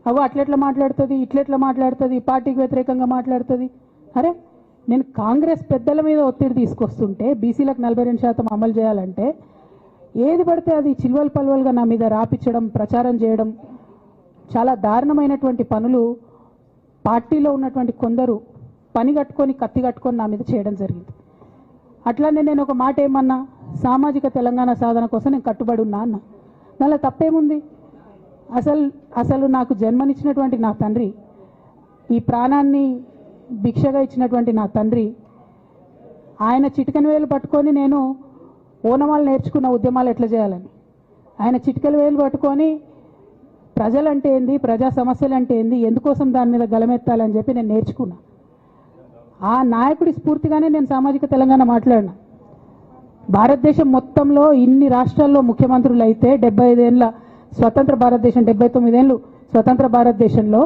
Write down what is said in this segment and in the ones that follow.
అగో అట్లెట్లా మాట్లాడుతుంది, ఇట్లెట్లా మాట్లాడుతుంది, పార్టీకి వ్యతిరేకంగా మాట్లాడుతుంది. అరే నేను కాంగ్రెస్ పెద్దల మీద ఒత్తిడి తీసుకొస్తుంటే బీసీలకు 42% అమలు చేయాలంటే ఏది పడితే అది చిల్వల్ పల్వల్గా నా మీద రాపించడం, ప్రచారం చేయడం, చాలా దారుణమైనటువంటి పనులు పార్టీలో ఉన్నటువంటి కొందరు పని కట్టుకొని కత్తి కట్టుకొని నా మీద చేయడం జరిగింది. అట్లానే నేను ఒక మాట ఏమన్నా, సామాజిక తెలంగాణ సాధన కోసం నేను కట్టుబడి ఉన్నా అన్న. దానిలో తప్పేముంది? అసలు నాకు జన్మనిచ్చినటువంటి నా తండ్రి, ఈ ప్రాణాన్ని భిక్షగా ఇచ్చినటువంటి నా తండ్రి, ఆయన చిటికెన వేలు పట్టుకొని నేను ఓనమాలు నేర్చుకున్న ఉద్యమాలు ఎట్లా చేయాలని, ఆయన చిటికెల వేలు పట్టుకొని ప్రజలంటే ఏంది, ప్రజా సమస్యలు అంటే ఏంది, ఎందుకోసం దాని మీద గలమెత్తాలని చెప్పి నేను నేర్చుకున్నా. ఆ నాయకుడి స్ఫూర్తిగానే నేను సామాజిక తెలంగాణ మాట్లాడినా. భారతదేశం మొత్తంలో ఇన్ని రాష్ట్రాల్లో ముఖ్యమంత్రులు అయితే 75 ఏళ్ళ స్వతంత్ర భారతదేశం, 79 ఏళ్ళు స్వతంత్ర భారతదేశంలో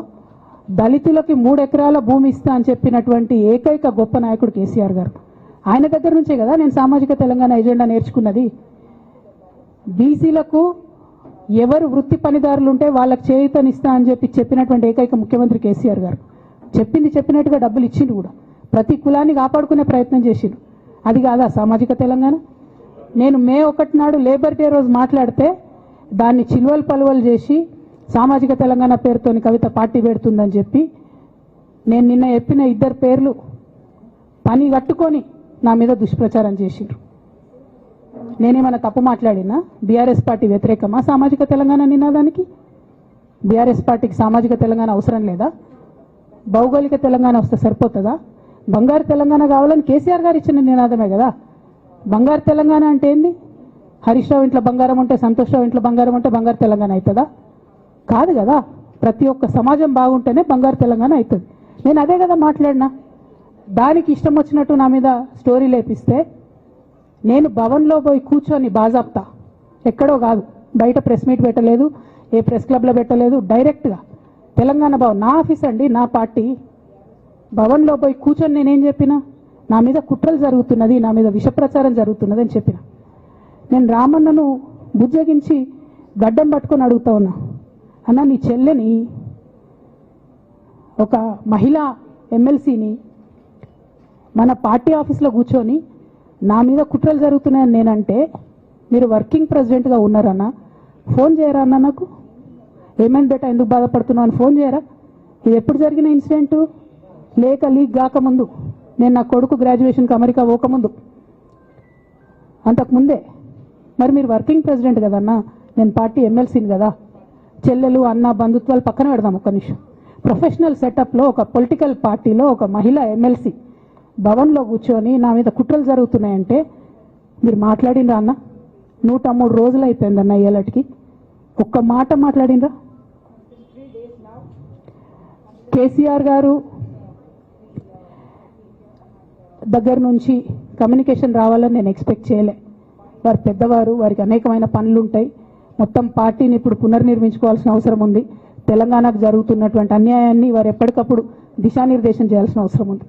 దళితులకి 3 ఎకరాల భూమి ఇస్తా అని చెప్పినటువంటి ఏకైక గొప్ప నాయకుడు కేసీఆర్ గారు. ఆయన దగ్గర నుంచే కదా నేను సామాజిక తెలంగాణ ఎజెండా నేర్చుకున్నది. బీసీలకు ఎవరు వృత్తి పనిదారులు ఉంటే వాళ్ళకి చేయూతనిస్తా అని చెప్పినటువంటి ఏకైక ముఖ్యమంత్రి కేసీఆర్ గారు. చెప్పినట్టుగా డబ్బులు ఇచ్చిండు కూడా, ప్రతి కులాన్ని కాపాడుకునే ప్రయత్నం చేసిండు. అది కాదా సామాజిక తెలంగాణ? నేను మే 1 నాడు లేబర్ డే రోజు మాట్లాడితే దాన్ని చిల్వల్ పలువలు చేసి సామాజిక తెలంగాణ పేరుతోని కవిత పార్టీ పెడుతుందని చెప్పి నేను నిన్న చెప్పిన 2 పేర్లు పని కట్టుకొని నా మీద దుష్ప్రచారం చేసిండ్రు. నేనేమైనా తప్పు మాట్లాడినా? బీఆర్ఎస్ పార్టీ వ్యతిరేకమా సామాజిక తెలంగాణ నినాదానికి? బీఆర్ఎస్ పార్టీకి సామాజిక తెలంగాణ అవసరం లేదా? భౌగోళిక తెలంగాణ వస్తే సరిపోతుందా? బంగారు తెలంగాణ కావాలని కేసీఆర్ గారు ఇచ్చిన నినాదమే కదా. బంగారు తెలంగాణ అంటే ఏంది? హరీష్ రావు ఇంట్లో బంగారం ఉంటే, సంతోష్ రావు ఇంట్లో బంగారం ఉంటే బంగారు తెలంగాణ అవుతుందా? కాదు కదా. ప్రతి ఒక్క సమాజం బాగుంటేనే బంగారు తెలంగాణ అవుతుంది. నేను అదే కదా మాట్లాడినా. దానికి ఇష్టం వచ్చినట్టు నా మీద స్టోరీ లేపిస్తే నేను భవన్లో పోయి కూర్చొని బాజాప్తా, ఎక్కడో కాదు, బయట ప్రెస్ మీట్ పెట్టలేదు, ఏ ప్రెస్ క్లబ్లో పెట్టలేదు, డైరెక్ట్గా తెలంగాణ భవన్ నా ఆఫీస్ అండి, నా పార్టీ భవన్లో పోయి కూర్చొని నేనేం చెప్పినా, నా మీద కుట్రలు జరుగుతున్నది, నా మీద విషప్రచారం జరుగుతున్నది అని చెప్పిన. నేను రామన్నను బుజ్జగించి గడ్డం పట్టుకొని అడుగుతా ఉన్నా, అన్న నీ చెల్లెని, ఒక మహిళా ఎమ్మెల్సీని మన పార్టీ ఆఫీస్లో కూర్చొని నా మీద కుట్రలు జరుగుతున్నాయని నేనంటే మీరు వర్కింగ్ ప్రెసిడెంట్గా ఉన్నారన్నా, ఫోన్ చేయరా అన్న నాకు? ఏమైంది బేటా, ఎందుకు బాధపడుతున్నావు అని ఫోన్ చేయరా? ఇది ఎప్పుడు జరిగిన ఇన్సిడెంటు? లేక లీక్ కాకముందు, నేను నా కొడుకు గ్రాడ్యుయేషన్కి అమెరికా పోకముందు, అంతకుముందే. మరి మీరు వర్కింగ్ ప్రెసిడెంట్ కదన్నా, నేను పార్టీ ఎమ్మెల్సీని కదా. చెల్లెలు అన్న బంధుత్వాలు పక్కన పెడదాం ఒక్క నిమిషం. ప్రొఫెషనల్ సెటప్లో ఒక పొలిటికల్ పార్టీలో ఒక మహిళా ఎమ్మెల్సీ భవన్లో కూర్చొని నా మీద కుట్రలు జరుగుతున్నాయంటే మీరు మాట్లాడినరా అన్న? 103 రోజులు అయిపోయిందన్న ఇయ్యాలటికి, ఒక్క మాట మాట్లాడినరా? కేసీఆర్ గారు దగ్గర నుంచి కమ్యూనికేషన్ రావాలని నేను ఎక్స్పెక్ట్ చేయలే. వారు పెద్దవారు, వారికి అనేకమైన పనులు ఉంటాయి. మొత్తం పార్టీని ఇప్పుడు పునర్నిర్మించుకోవాల్సిన అవసరం ఉంది. తెలంగాణకు జరుగుతున్నటువంటి అన్యాయాన్ని వారు ఎప్పటికప్పుడు దిశానిర్దేశం చేయాల్సిన అవసరం ఉంది.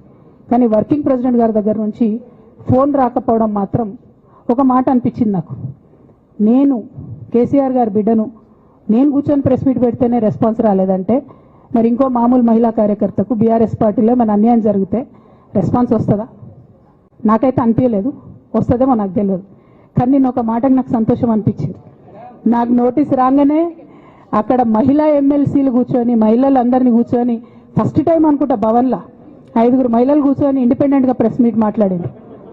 కానీ వర్కింగ్ ప్రెసిడెంట్ గారి దగ్గర నుంచి ఫోన్ రాకపోవడం మాత్రం ఒక మాట అనిపించింది నాకు. నేను కేసీఆర్ గారి బిడ్డను, నేను కూర్చొని ప్రెస్ మీట్ పెడితేనే రెస్పాన్స్ రాలేదంటే మరి ఇంకో మామూలు మహిళా కార్యకర్తకు బీఆర్ఎస్ పార్టీలో మన అన్యాయం జరిగితే రెస్పాన్స్ వస్తుందా? నాకైతే అనిపించలేదు. వస్తుందేమో నాకు తెలియదు. కానీ నేను ఒక మాటకు నాకు సంతోషం అనిపించింది. నాకు నోటీస్ రాగానే అక్కడ మహిళా ఎమ్మెల్సీలు కూర్చొని, మహిళలందరినీ కూర్చొని, ఫస్ట్ టైం అనుకుంటా భవన్లో 5 మహిళలు కూర్చొని ఇండిపెండెంట్గా ప్రెస్ మీట్ మాట్లాడింది.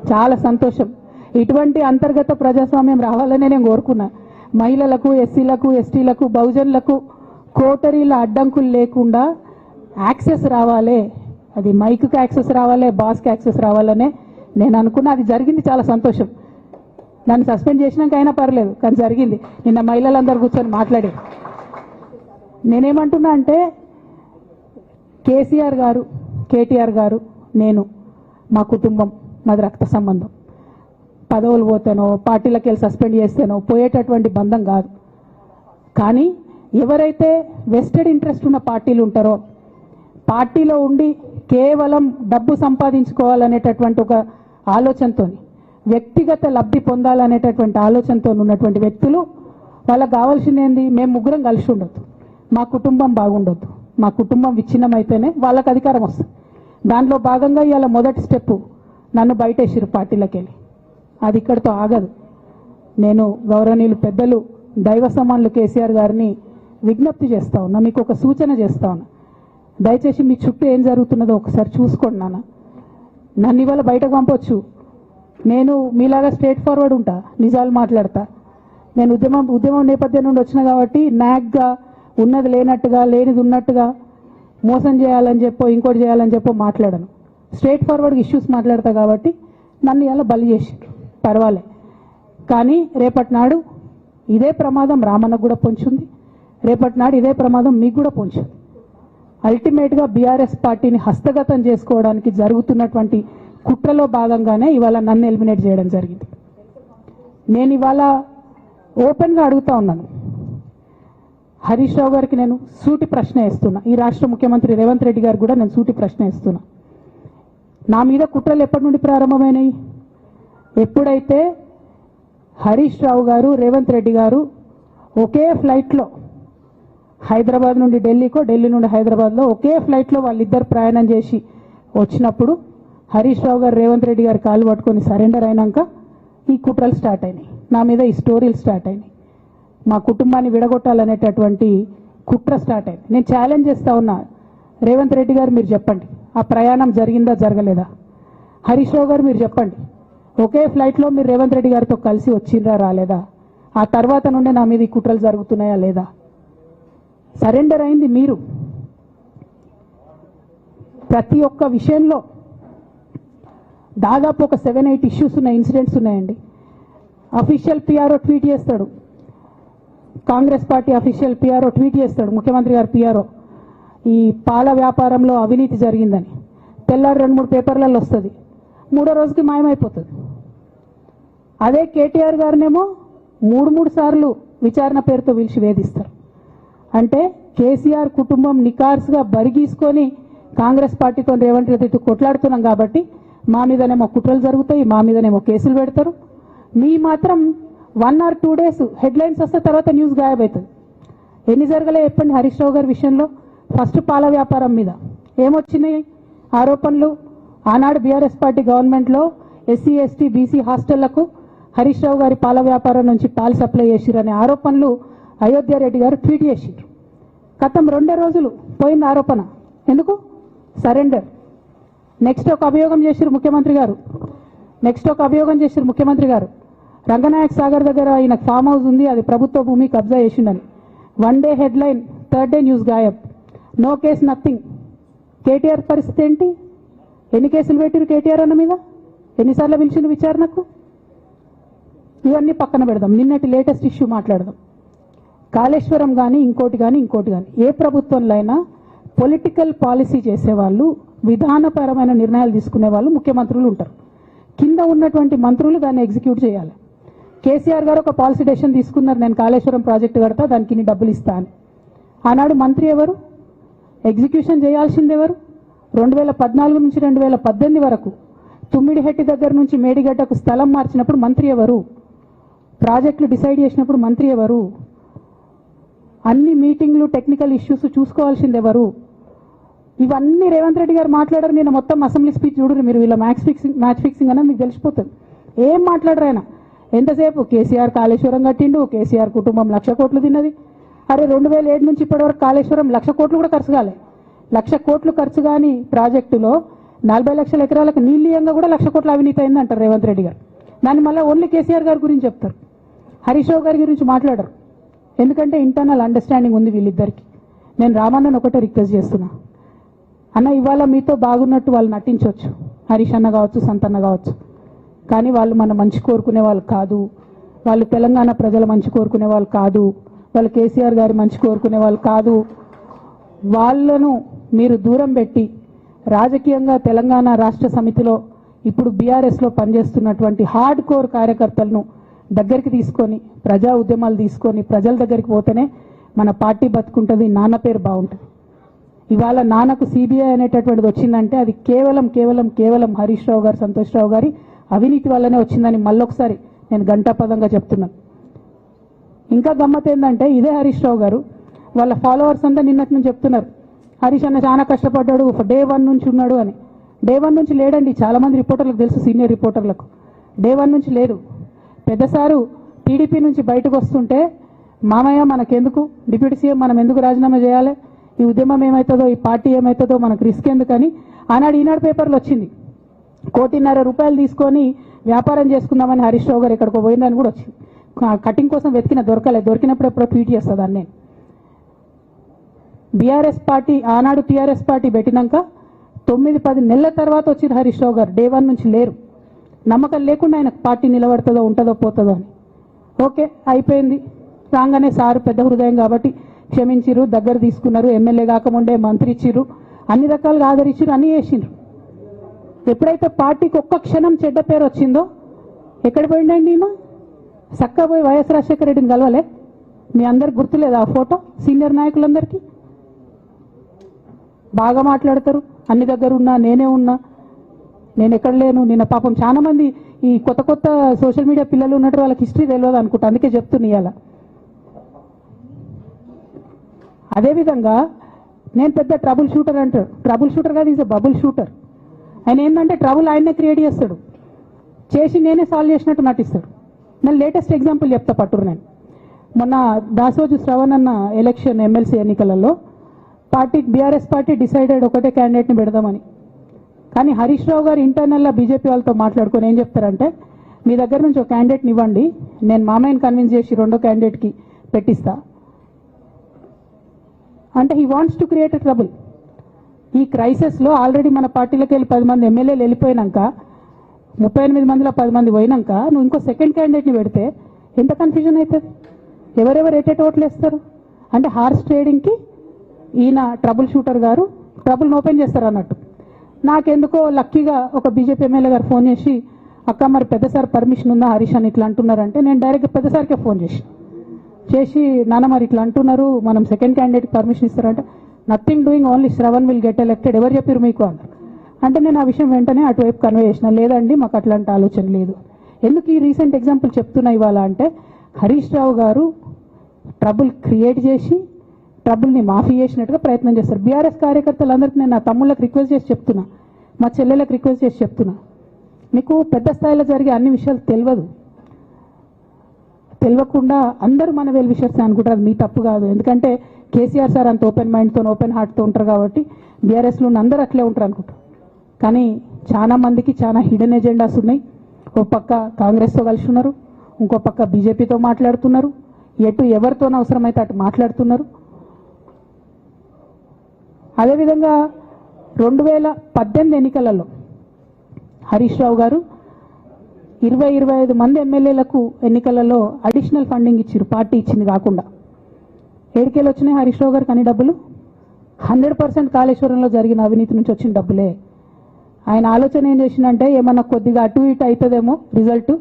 చాలా సంతోషం. ఇటువంటి అంతర్గత ప్రజాస్వామ్యం రావాలనే నేను కోరుకున్నా. మహిళలకు, ఎస్సీలకు, ఎస్టీలకు, బహుజనులకు కోటరీల అడ్డంకులు లేకుండా యాక్సెస్ రావాలి. అది మైక్కి యాక్సెస్ రావాలి, బాస్కి యాక్సెస్ రావాలనే నేను అనుకున్నా. అది జరిగింది, చాలా సంతోషం. దాన్ని సస్పెండ్ చేసినాక అయినా పర్లేదు, కానీ జరిగింది. నిన్న మహిళలందరూ కూర్చొని మాట్లాడి నేనేమంటున్నా అంటే, కేసీఆర్ గారు, కేటీఆర్ గారు, నేను, మా కుటుంబం, మాది రక్త సంబంధం. పదవులు పోతేనో, పార్టీలకు వెళ్ళి సస్పెండ్ చేస్తేనో పోయేటటువంటి బంధం కాదు. కానీ ఎవరైతే వెస్టెడ్ ఇంట్రెస్ట్ ఉన్న పార్టీలు ఉంటారో, పార్టీలో ఉండి కేవలం డబ్బు సంపాదించుకోవాలనేటటువంటి ఒక ఆలోచనతో, వ్యక్తిగత లబ్ధి పొందాలనేటటువంటి ఆలోచనతో ఉన్నటువంటి వ్యక్తులు, వాళ్ళకి కావాల్సింది ఏంది? మేము ముగ్గురం కలిసి ఉండొద్దు, మా కుటుంబం బాగుండొద్దు, మా కుటుంబం విచ్ఛిన్నమైతేనే వాళ్ళకి అధికారం వస్తుంది. దాంట్లో భాగంగా ఇవాళ మొదటి స్టెప్పు నన్ను బయటేసిరు పార్టీలోకి వెళ్ళి. అది ఇక్కడితో ఆగదు. నేను గౌరవనీయులు పెద్దలు దైవ సమానులు కేసీఆర్ గారిని విజ్ఞప్తి చేస్తా ఉన్నా, మీకు ఒక సూచన చేస్తా ఉన్నా. దయచేసి మీ చుట్టూ ఏం జరుగుతున్నదో ఒకసారి చూసుకోండి నాన్న. నన్ను ఇవాళ బయటకు పంపొచ్చు, నేను మీలాగా స్ట్రేట్ ఫార్వర్డ్ ఉంటా, నిజాలు మాట్లాడతా. నేను ఉద్యమం నేపథ్యం నుండి వచ్చిన కాబట్టి నాగ్గా ఉన్నది లేనట్టుగా లేనిది ఉన్నట్టుగా మోసం చేయాలని చెప్పో ఇంకోటి చేయాలని చెప్పో మాట్లాడను. స్ట్రేట్ ఫార్వర్డ్ ఇష్యూస్ మాట్లాడతా కాబట్టి నన్ను ఇలా బలి చేసిండ్రు, పర్వాలే. కానీ రేపటి నాడు ఇదే ప్రమాదం రామన్నకు కూడా పొంచుంది, రేపటి నాడు ఇదే ప్రమాదం మీకు కూడా పొంచుంది. అల్టిమేట్గా బీఆర్ఎస్ పార్టీని హస్తగతం చేసుకోవడానికి జరుగుతున్నటువంటి కుట్రలో భాగంగానే ఇవాళ నన్ను ఎలిమినేట్ చేయడం జరిగింది. నేను ఇవాళ ఓపెన్గా అడుగుతా ఉన్నాను, హరీష్ రావు గారికి నేను సూటి ప్రశ్న వేస్తున్నా, ఈ రాష్ట్ర ముఖ్యమంత్రి రేవంత్ రెడ్డి గారికి కూడా నేను సూటి ప్రశ్న వేస్తున్నా. నా మీద కుట్రలు ఎప్పటి నుండి ప్రారంభమైనాయి? ఎప్పుడైతే హరీష్ రావు గారు రేవంత్ రెడ్డి గారు ఒకే ఫ్లైట్లో హైదరాబాద్ నుండి ఢిల్లీకో, ఢిల్లీ నుండి హైదరాబాద్లో ఒకే ఫ్లైట్లో వాళ్ళిద్దరు ప్రయాణం చేసి వచ్చినప్పుడు హరీష్ రావు గారు రేవంత్ రెడ్డి గారు కాలు పట్టుకొని సరెండర్ అయినాక ఈ కుట్రలు స్టార్ట్ అయినాయి, నా మీద ఈ స్టోరీలు స్టార్ట్ అయినాయి, మా కుటుంబాన్ని విడగొట్టాలనేటటువంటి కుట్ర స్టార్ట్ అయింది. నేను ఛాలెంజ్ చేస్తా ఉన్నా, రేవంత్ రెడ్డి గారు మీరు చెప్పండి, ఆ ప్రయాణం జరిగిందా జరగలేదా? హరీష్ రావు గారు మీరు చెప్పండి, ఒకే ఫ్లైట్లో మీరు రేవంత్ రెడ్డి గారితో కలిసి వచ్చిండ్రా రాలేదా? ఆ తర్వాత నుండే నా మీద ఈ కుట్రలు జరుగుతున్నాయా లేదా? సరెండర్ అయింది మీరు. ప్రతి ఒక్క విషయంలో దాదాపు ఒక 7-8 ఇష్యూస్ ఉన్నాయి, ఇన్సిడెంట్స్ ఉన్నాయండి. అఫీషియల్ పిఆర్ఓ ట్వీట్ చేస్తాడు, Congress party official PRO tweet చేస్తాడు, ముఖ్యమంత్రి గారు పిఆర్ఓ, ఈ పాల వ్యాపారంలో అవినీతి జరిగిందని. తెల్లారి 2-3 పేపర్లలో వస్తుంది, 3వ రోజుకి మాయమైపోతుంది. అదే కేటీఆర్ గారినేమో 3 సార్లు విచారణ పేరుతో పిలిచి వేధిస్తారు. అంటే కేసీఆర్ కుటుంబం నికార్స్గా బరిగీసుకొని కాంగ్రెస్ పార్టీతో రేవంత్ రెడ్డితో కొట్లాడుతున్నాం కాబట్టి మా మీదనేమో కుట్రలు జరుగుతాయి, మా మీదనేమో కేసులు పెడతారు. మీ మాత్రం 1 or 2 days హెడ్లైన్స్ వస్తే తర్వాత న్యూస్ గాయబవుతుంది. ఎన్ని జరగలే చెప్పండి హరీష్ రావు గారి విషయంలో? ఫస్ట్ పాల వ్యాపారం మీద ఏమొచ్చినాయి ఆరోపణలు? ఆనాడు బీఆర్ఎస్ పార్టీ గవర్నమెంట్లో SC ST BC హాస్టళ్లకు Harish Rao గారి పాల వ్యాపారం నుంచి పాలు సప్లై చేసిరనే ఆరోపణలు అయోధ్య రెడ్డి గారు ట్వీట్ చేసిండ్రు. గతం 2 రోజులు పోయింది ఆరోపణ. ఎందుకు? సరెండర్. నెక్స్ట్ ఒక అభియోగం చేసిరు ముఖ్యమంత్రి గారు, రంగనాయక్ సాగర్ దగ్గర ఈయన ఫామ్ హౌస్ ఉంది, అది ప్రభుత్వ భూమి, కబ్జా చేసిండని. 1 day headline, 3rd day news గాయబ్, నో కేస్ నథింగ్. కేటీఆర్ పరిస్థితి ఏంటి? ఎన్ని కేసులు పెట్టిరు కేటీఆర్ అన్న మీద? ఎన్నిసార్లు పిలిచిండు విచారణకు? ఇవన్నీ పక్కన పెడదాం, నిన్నటి లేటెస్ట్ ఇష్యూ మాట్లాడదాం. కాళేశ్వరం కానీ ఇంకోటి కానీ ఏ ప్రభుత్వంలో అయినా పొలిటికల్ పాలసీ చేసేవాళ్ళు, విధానపరమైన నిర్ణయాలు తీసుకునే వాళ్ళు ముఖ్యమంత్రులు ఉంటారు. కింద ఉన్నటువంటి మంత్రులు దాన్ని ఎగ్జిక్యూట్ చేయాలి. కేసీఆర్ గారు ఒక పాలసీ డెసిషన్ తీసుకున్నారు, నేను కాళేశ్వరం ప్రాజెక్టు కడతా, దానికి ఇన్ని డబ్బులు ఇస్తా అని. ఆనాడు మంత్రి ఎవరు? ఎగ్జిక్యూషన్ చేయాల్సింది ఎవరు? 2014 నుంచి 2018 వరకు తుమ్మిడిహెట్టి దగ్గర నుంచి మేడిగడ్డకు స్థలం మార్చినప్పుడు మంత్రి ఎవరు? ప్రాజెక్టులు డిసైడ్ చేసినప్పుడు మంత్రి ఎవరు? అన్ని మీటింగ్లు టెక్నికల్ ఇష్యూస్ చూసుకోవాల్సింది ఎవరు? ఇవన్నీ రేవంత్ రెడ్డి గారు మాట్లాడారు. నేను మొత్తం అసెంబ్లీ స్పీచ్ చూడరు మీరు, వీళ్ళ మ్యాచ్ ఫిక్సింగ్ అనేది మీకు తెలిసిపోతుంది. ఏం మాట్లాడరు ఆయన. ఎంతసేపు కేసీఆర్ కాళేశ్వరం కట్టిండు, కేసీఆర్ కుటుంబం 1,00,000 కోట్లు తిన్నది. అరే 2007 నుంచి ఇప్పటివరకు కాళేశ్వరం 1,00,000 కోట్లు కూడా ఖర్చు కాలే. 1,00,000 కోట్లు ఖర్చు కాని ప్రాజెక్టులో 40 లక్షల ఎకరాలకు నీళ్ళీయంగా కూడా 1,00,000 కోట్ల అవినీతి అయింది అంటారు రేవంత్ రెడ్డి గారు. దాన్ని మళ్ళీ ఓన్లీ కేసీఆర్ గారి గురించి చెప్తారు, హరీష్ రావు గారి గురించి మాట్లాడరు. ఎందుకంటే ఇంటర్నల్ అండర్స్టాండింగ్ ఉంది వీళ్ళిద్దరికి. నేను రామన్నను ఒకటే రిక్వెస్ట్ చేస్తున్నా, అన్న ఇవాళ మీతో బాగున్నట్టు వాళ్ళు నటించవచ్చు, హరీష్ అన్న కావచ్చు, సంతన్న కావచ్చు, కానీ వాళ్ళు మన మంచి కోరుకునే వాళ్ళు కాదు, వాళ్ళు తెలంగాణ ప్రజల మంచి కోరుకునే వాళ్ళు కాదు, వాళ్ళు కేసీఆర్ గారి మంచి కోరుకునే వాళ్ళు కాదు. వాళ్ళను మీరు దూరం పెట్టి రాజకీయంగా తెలంగాణ రాష్ట్ర సమితిలో ఇప్పుడు బీఆర్ఎస్లో పనిచేస్తున్నటువంటి హార్డ్ కోర్ కార్యకర్తలను దగ్గరికి తీసుకొని ప్రజా ఉద్యమాలు తీసుకొని ప్రజల దగ్గరికి పోతేనే మన పార్టీ బతుకుంటుంది, నాన్న పేరు బాగుంటుంది. ఇవాళ నాన్నకు సిబిఐ అనేటటువంటిది వచ్చిందంటే అది కేవలం హరీష్ రావు గారు, సంతోష్ రావు గారి అవినీతి వల్లనే వచ్చిందని మళ్ళొకసారి నేను ఘంటాపదంగా చెప్తున్నాను. ఇంకా గమ్మత్ ఏంటంటే ఇదే హరీష్ రావు గారు వాళ్ళ ఫాలోవర్స్ అంతా నిన్నటి నుంచి చెప్తున్నారు హరీష్ అన్న చాలా కష్టపడ్డాడు, డే 1 నుంచి ఉన్నాడు అని. డే 1 నుంచి లేడండి. చాలామంది రిపోర్టర్లకు తెలుసు, సీనియర్ రిపోర్టర్లకు డే 1 నుంచి లేదు. పెద్దసారు టీడీపీ నుంచి బయటకు వస్తుంటే మామయ్య మనకెందుకు, డిప్యూటీ సీఎం మనం ఎందుకు రాజీనామా చేయాలి, ఈ ఉద్యమం ఏమవుతుందో, ఈ పార్టీ ఏమవుతుందో మనకు రిస్క్ ఎందుకని ఆనాడు ఈనాడు పేపర్లో వచ్చింది. 1.5 కోటి తీసుకొని వ్యాపారం చేసుకుందామని హరీష్ రావు గారు ఎక్కడికో పోయిందని కూడా వచ్చింది. కటింగ్ కోసం వెతికిన దొరకలేదు, దొరికినప్పుడు ఎప్పుడో ట్వీట్ చేస్తుంది నేను. బీఆర్ఎస్ పార్టీ ఆనాడు టీఆర్ఎస్ పార్టీ పెట్టినాక 9-10 నెలల తర్వాత వచ్చిన హరీష్ రావు గారు డే 1 నుంచి లేరు. నమ్మకం లేకుండా ఆయన పార్టీ నిలబడుతుందో ఉంటుందో పోతుందో అని. ఓకే అయిపోయింది. రాగానే సారు పెద్ద హృదయం కాబట్టి క్షమించిరు, దగ్గర తీసుకున్నారు, ఎమ్మెల్యే కాకముందే మంత్రి ఇచ్చిర్రు, అన్ని రకాలుగా ఆదరించిరు, అన్నీ చేసిండ్రు. ఎప్పుడైతే పార్టీకి ఒక్క క్షణం చెడ్డ పేరు వచ్చిందో ఎక్కడ పోయిండండి ఈయన? చక్కగా పోయి వైఎస్ రాజశేఖర రెడ్డిని కలవలే? మీ అందరికి గుర్తులేదు ఆ ఫోటో? సీనియర్ నాయకులందరికీ బాగా మాట్లాడతారు, అన్ని దగ్గర ఉన్నా, నేనే ఉన్నా, నేను ఎక్కడ లేను. నిన్న పాపం చాలా మంది ఈ కొత్త కొత్త సోషల్ మీడియా పిల్లలు ఉన్నట్టు వాళ్ళకి హిస్టరీ తెలియదు అనుకుంటా, అందుకే చెప్తున్నా ఇవాళ. అదేవిధంగా నేను పెద్ద ట్రబుల్ షూటర్ అంటాడు. ట్రబుల్ షూటర్ కాదు, ఈజ్ ఎ బబుల్ షూటర్. ఆయన ఏంటంటే ట్రబుల్ ఆయన్నే క్రియేట్ చేస్తాడు, చేసి నేనే సాల్వ్ చేసినట్టు నటిస్తాడు. నేను లేటెస్ట్ ఎగ్జాంపుల్ చెప్తా పట్టురు. నేను మొన్న దాసోజు శ్రవణ్ అన్న ఎలక్షన్ ఎమ్మెల్సీ ఎన్నికలలో బీఆర్ఎస్ పార్టీ డిసైడెడ్ ఒకటే క్యాండిడేట్ని పెడదామని. కానీ హరీష్ రావు గారు ఇంటర్నల్గా బీజేపీ వాళ్ళతో మాట్లాడుకొని ఏం చెప్తారంటే, మీ దగ్గర నుంచి ఒక క్యాండిడేట్ని ఇవ్వండి, నేను మామయ్యని కన్విన్స్ చేసి రెండో క్యాండిడేట్కి పెట్టిస్తా అంటే he wants to create a trouble. ఈ క్రైసిస్లో ఆల్రెడీ మన పార్టీలోకి వెళ్ళి 10 మంది ఎమ్మెల్యేలు వెళ్ళిపోయినాక, 38 మందిలో 10 మంది పోయినాక నువ్వు ఇంకో సెకండ్ క్యాండిడేట్ని పెడితే ఎంత కన్ఫ్యూజన్ అవుతుంది? ఎవరెవరు ఎటెట్ ఓట్లు వేస్తారు? అంటే హార్స్ ట్రేడింగ్కి ఈయన ట్రబుల్ షూటర్ గారు ట్రబుల్ని ఓపెన్ చేస్తారు అన్నట్టు. నాకెందుకో లక్కీగా ఒక బీజేపీ ఎమ్మెల్యే గారు ఫోన్ చేసి, అక్క మరి పెద్దసారి పర్మిషన్ ఉందా హరీష్ అని ఇట్లా అంటున్నారంటే, నేను డైరెక్ట్గా పెద్దసారికే ఫోన్ చేసి నాన్న మరి ఇట్లా అంటున్నారు, మనం సెకండ్ క్యాండిడేట్కి పర్మిషన్ ఇస్తారంటే, nothing doing, only Shravan will get elected, ఎవరు చెప్పారు మీకు అన్నారు. అంటే నేను ఆ విషయం వెంటనే అటువైపు కన్వే చేసిన, లేదండి మాకు అట్లాంటి ఆలోచన లేదు. ఎందుకు ఈ రీసెంట్ ఎగ్జాంపుల్ చెప్తున్నా ఇవాళ అంటే, హరీష్ రావు గారు ట్రబుల్ క్రియేట్ చేసి ట్రబుల్ని మాఫీ చేసినట్టుగా ప్రయత్నం చేస్తారు. బీఆర్ఎస్ కార్యకర్తలందరికీ నేను నా తమ్ముళ్ళకి రిక్వెస్ట్ చేసి చెప్తున్నా, మా చెల్లెలకు రిక్వెస్ట్ చేసి చెప్తున్నా, మీకు పెద్ద స్థాయిలో జరిగే అన్ని విషయాలు తెలియకుండా అందరూ మన వెల్ విషర్స్ అనుకుంటారు. మీ తప్పు కాదు, ఎందుకంటే కేసీఆర్ సార్ అంత ఓపెన్ మైండ్తో ఓపెన్ హార్ట్తో ఉంటారు కాబట్టి బీఆర్ఎస్లో ఉన్న అందరూ అట్లే ఉంటారు అనుకుంటారు. కానీ చాలా మందికి చాలా హిడెన్ ఎజెండాస్ ఉన్నాయి. ఓ పక్క కాంగ్రెస్తో కలిసి ఉన్నారు, ఇంకో పక్క బీజేపీతో మాట్లాడుతున్నారు, ఎవరితో అవసరమైతే అటు మాట్లాడుతున్నారు. అదేవిధంగా 2018 ఎన్నికలలో హరీష్ రావు గారు 20-25 మంది ఎమ్మెల్యేలకు ఎన్నికలలో అడిషనల్ ఫండింగ్ ఇచ్చారు, పార్టీ ఇచ్చింది కాకుండా. ఏడికేళ్ళు వచ్చినాయి హరీష్ రావు గారికి అన్ని డబ్బులు? 100% కాళేశ్వరంలో జరిగిన అవినీతి నుంచి వచ్చిన డబ్బులే. ఆయన ఆలోచన ఏం చేసిందంటే, ఏమన్నా కొద్దిగా అటు ఇటు అవుతుందేమో రిజల్ట్,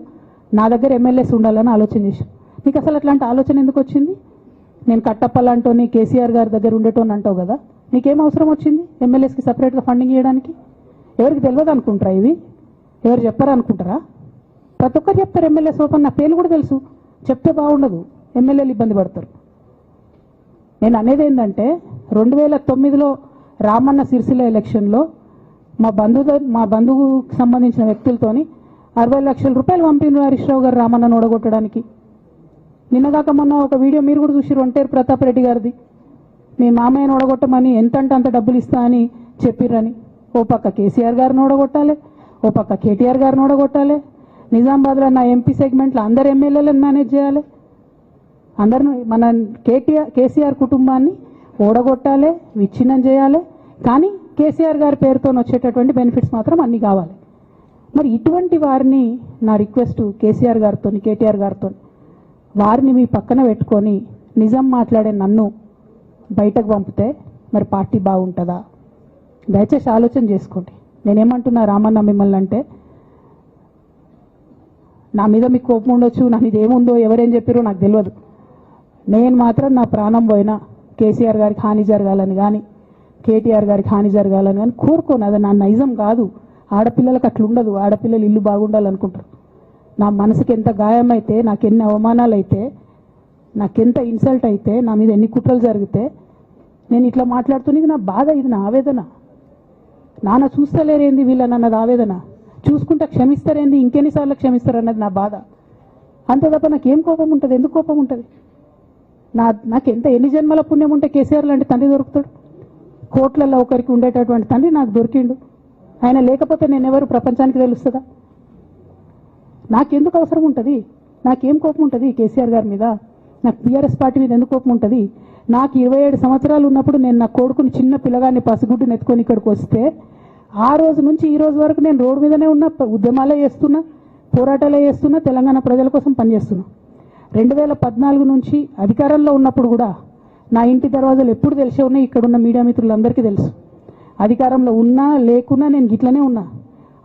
నా దగ్గర ఎమ్మెల్యేస్ ఉండాలని ఆలోచన చేశాను. నీకు అసలు అట్లాంటి ఆలోచన ఎందుకు వచ్చింది? నేను కట్టప్పలాంటోని కేసీఆర్ గారి దగ్గర ఉండేటోని అంటావు కదా, నీకేం అవసరం వచ్చింది ఎమ్మెల్యేస్కి సపరేట్గా ఫండింగ్ ఇవ్వడానికి? ఎవరికి తెలియదు అనుకుంటారా? ఇవి ఎవరు చెప్పారు అనుకుంటారా? ప్రతి ఒక్కరు చెప్తారు ఎమ్మెల్యేస్ ఓపెన్, నా పేర్లు కూడా తెలుసు, చెప్తే బాగుండదు, ఎమ్మెల్యేలు ఇబ్బంది పడతారు. నేను అనేది ఏంటంటే, 2009లో రామన్న సిరిసిల్ల ఎలక్షన్లో మా బంధువుకు సంబంధించిన వ్యక్తులతోని 60 లక్షల రూపాయలు పంపిన హరీష్ రావు గారు రామన్నను ఓడగొట్టడానికి. నిన్నగాక మొన్న ఒక వీడియో మీరు కూడా చూసి, ఒంటేరు ప్రతాప్ రెడ్డి గారిది, మీ మామయ్యను ఓడగొట్టమని ఎంతంటే అంత డబ్బులు ఇస్తా అని చెప్పిర్రని. ఓ పక్క కేసీఆర్ గారిని ఓడగొట్టాలి, ఓ పక్క కేటీఆర్ గారిని ఓడగొట్టాలి, నిజామాబాద్లో నా ఎంపీ సెగ్మెంట్లో అందరు ఎమ్మెల్యేలను మేనేజ్ చేయాలి, అందరిని మన కేసీఆర్ కుటుంబాన్ని ఓడగొట్టాలి, విచ్ఛిన్నం చేయాలి. కానీ కేసీఆర్ గారి పేరుతో వచ్చేటటువంటి బెనిఫిట్స్ మాత్రం అన్నీ కావాలి. మరి ఇటువంటి వారిని నా రిక్వెస్ట్ కేసీఆర్ గారితో, కేటీఆర్ గారితో, వారిని మీ పక్కన పెట్టుకొని నిజం మాట్లాడే నన్ను బయటకు పంపితే మరి పార్టీ బాగుంటుందా? దయచేసి ఆలోచన చేసుకోండి. నేనేమంటున్నా రామన్న మిమ్మల్ని అంటే, నా మీద మీకు కోపం ఉండొచ్చు, నా మీద ఏముందో ఎవరేం చెప్పారో నాకు తెలియదు. నేను మాత్రం నా ప్రాణం పోయినా కేసీఆర్ గారికి హాని జరగాలని కానీ, కేటీఆర్ గారికి హాని జరగాలని కానీ కోరుకోను. అది నా నైజం కాదు. ఆడపిల్లలకు అట్లుండదు, ఆడపిల్లలు ఇల్లు బాగుండాలనుకుంటారు. నా మనసుకి ఎంత గాయమైతే, నాకు ఎన్ని అవమానాలు అయితే నాకెంత ఇన్సల్ట్ అయితే, నా మీద ఎన్ని కుట్రలు జరిగితే నేను ఇట్లా మాట్లాడుతున్నది నా బాధ, ఇది నా ఆవేదన. నాన్న చూస్తలేరేంది వీళ్ళనన్నది ఆవేదన, చూసుకుంటా క్షమిస్తారేంది ఇంకెన్నిసార్లు క్షమిస్తారన్నది నా బాధ. అంతే తప్ప నాకేం కోపం ఉంటుంది? ఎందుకు కోపం ఉంటుంది? నాకెంత ఎన్ని జన్మల పుణ్యం ఉంటే కేసీఆర్ లాంటి తండ్రి దొరుకుతాడు? కోట్లలో ఒకరికి ఉండేటటువంటి తండ్రి నాకు దొరికిండు. ఆయన లేకపోతే నేనెవరు ప్రపంచానికి తెలుస్తుందా? నాకెందుకు అవసరం ఉంటుంది? నాకేం కోపం ఉంటుంది కేసీఆర్ గారి మీద? నాకు టీఆర్ఎస్ పార్టీ మీద ఎందుకు కోపం ఉంటుంది? నాకు 27 సంవత్సరాలు ఉన్నప్పుడు నేను నా కొడుకుని చిన్న పిల్లగాన్ని పసిగుడ్డుని ఎత్తుకొని ఇక్కడికి వస్తే ఆ రోజు నుంచి ఈ రోజు వరకు నేను రోడ్డు మీదనే ఉన్నా, ఉద్యమాలే చేస్తున్నా, పోరాటాలే చేస్తున్నా, తెలంగాణ ప్రజల కోసం పనిచేస్తున్నా. 2014 నుంచి అధికారంలో ఉన్నప్పుడు కూడా నా ఇంటి దర్వాజాలు ఎప్పుడు తెలిసే ఉన్నాయి. ఇక్కడున్న మీడియా మిత్రులందరికీ తెలుసు. అధికారంలో ఉన్నా లేకున్నా నేను ఇట్లనే ఉన్నా.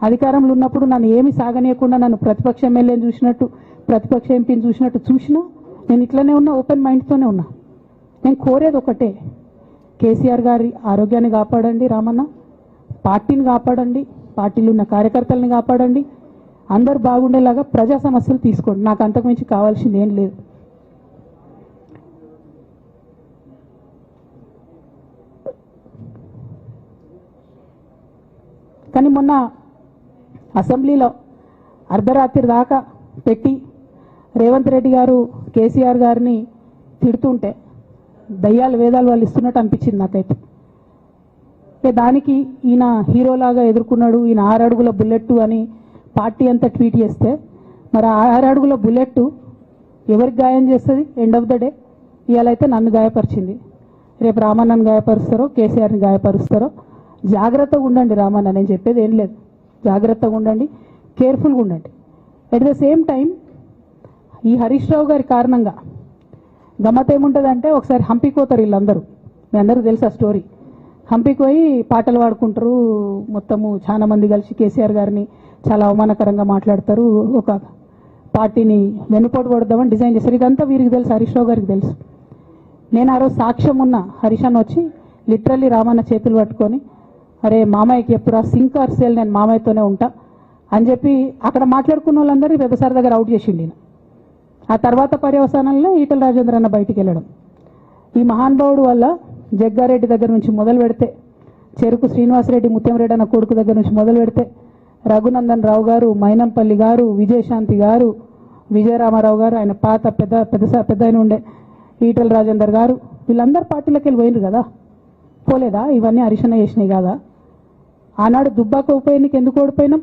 అధికారంలో ఉన్నప్పుడు నన్ను ఏమి సాగనీయకుండా నన్ను ప్రతిపక్ష ఎమ్మెల్యేని చూసినట్టు, ప్రతిపక్ష ఎంపీని చూసినట్టు చూసినా నేను ఇట్లనే ఉన్నా, ఓపెన్ మైండ్తోనే ఉన్నా. నేను కోరేది ఒకటే, కేసీఆర్ గారి ఆరోగ్యాన్ని కాపాడండి రామన్న, పార్టీని కాపాడండి, పార్టీలో ఉన్న కార్యకర్తలను కాపాడండి, అందరూ బాగుండేలాగా ప్రజా సమస్యలు తీసుకోండి. నాకు అంతకుమించి కావాల్సింది ఏం లేదు. కానీ మొన్న అసెంబ్లీలో అర్ధరాత్రి దాకా పెట్టి రేవంత్ రెడ్డి గారు కేసీఆర్ గారిని తిడుతుంటే దయ్యాలు వేదాలు వాళ్ళు ఇస్తున్నట్టు అనిపించింది నాకైతే. దానికి ఈయన హీరోలాగా ఎదుర్కొన్నాడు, ఈయన 6 అడుగుల బుల్లెట్ అని పార్టీ అంతా ట్వీట్ చేస్తే, మరి 6 అడుగుల బుల్లెట్ ఎవరికి గాయం చేస్తుంది? ఎండ్ ఆఫ్ ద డే ఇవాళ అయితే నన్ను గాయపరిచింది, రేపు రామన్నను గాయపరుస్తారో కేసీఆర్ని గాయపరుస్తారో. జాగ్రత్తగా ఉండండి రామన్న, నేను చెప్పేది ఏం లేదు. జాగ్రత్తగా ఉండండి, కేర్ఫుల్గా ఉండండి. ఎట్ ద సేమ్ టైం ఈ హరీష్ రావు గారి కారణంగా గమ్మత్ ఏముంటుందంటే, ఒకసారి హంపీకి పోతారు వీళ్ళందరూ, మీ అందరికీ తెలుసు ఆ స్టోరీ. హంపీకి పోయి పాటలు పాడుకుంటారు, మొత్తము చాలా మంది కలిసి కేసీఆర్ గారిని చాలా అవమానకరంగా మాట్లాడతారు, ఒక పార్టీని వెనుపోటు పడదామని డిజైన్ చేశారు. ఇదంతా వీరికి తెలుసు, హరీష్ రావు గారికి తెలుసు. నేను ఆ రోజు సాక్ష్యం ఉన్న హరీష్ అన్న వచ్చి లిటరల్లీ రామన్న చేతులు పట్టుకొని, అరే మామయ్యకి ఎప్పుడు సింక్ ఆర్ సేల్, నేను మామయ్యతోనే ఉంటా అని చెప్పి అక్కడ మాట్లాడుకున్న వాళ్ళందరినీ వెబసార్ దగ్గర అవుట్ చేసిండి. ఆ తర్వాత పర్యవసానంలో ఈటల రాజేంద్ర అన్న బయటికి వెళ్ళడం. ఈ మహానుభావుడు వల్ల జగ్గారెడ్డి దగ్గర నుంచి మొదలు పెడితే, చెరుకు శ్రీనివాసరెడ్డి ముత్యంరెడ్డి అన్న కొడుకు దగ్గర నుంచి మొదలు పెడితే, రఘునందన్ రావు గారు, మైనంపల్లి గారు, విజయశాంతి గారు, విజయరామారావు గారు, ఆయన పాత పెద్ద ఆయన ఉండే ఈటల రాజేందర్ గారు, వీళ్ళందరూ పార్టీలోకి వెళ్ళి పోయినారు కదా. పోలేదా? ఇవన్నీ హరీష్ అన్న చేసినాయి కదా. ఆనాడు దుబ్బాక ఉప ఎన్నిక ఎందుకు ఓడిపోయినాం?